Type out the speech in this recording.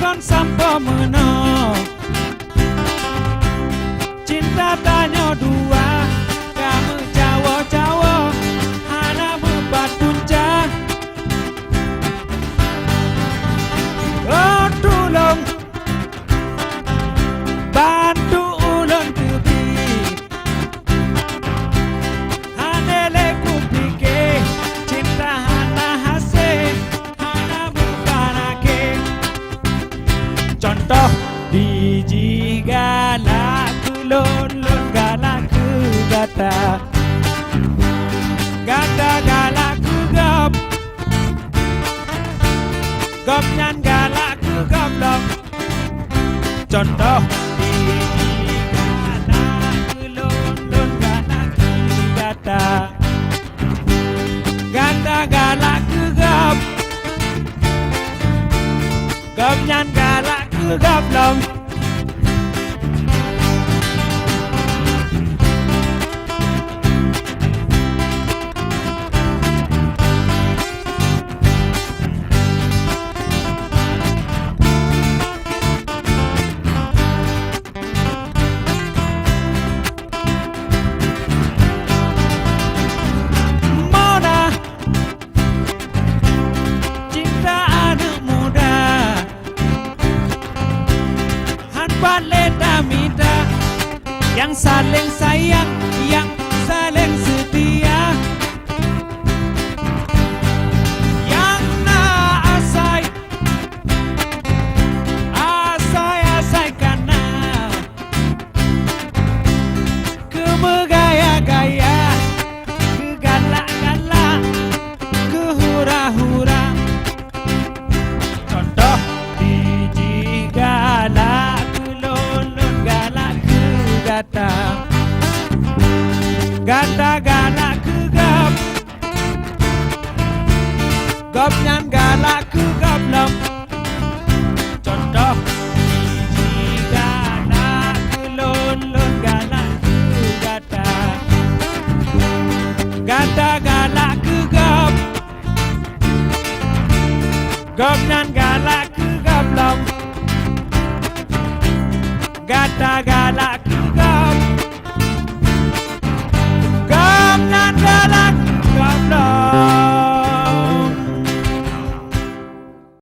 kon sampo meno cinta tanyo dua kamu cawo-cawo hana bubat punca oh tulung bantu ulun tubi hanele kupike cinta hana hase hana bukanake contoh biji galak lon galak gata gata galak gop gop nyan galak gop dok contoh biji galak lon galak gata gata galak gop gop nyan galak gop dok leda mita yang saling sayang, yang saling setia, yang na asai, asai karena kemegaya-gaya, kegalak-galak, kehura-hura. Contoh biji galak gata gata galak gap gap nyan galak gap lom contoh biji galak lon galak gata gata galak gap gap nyan galak gap lom gata galak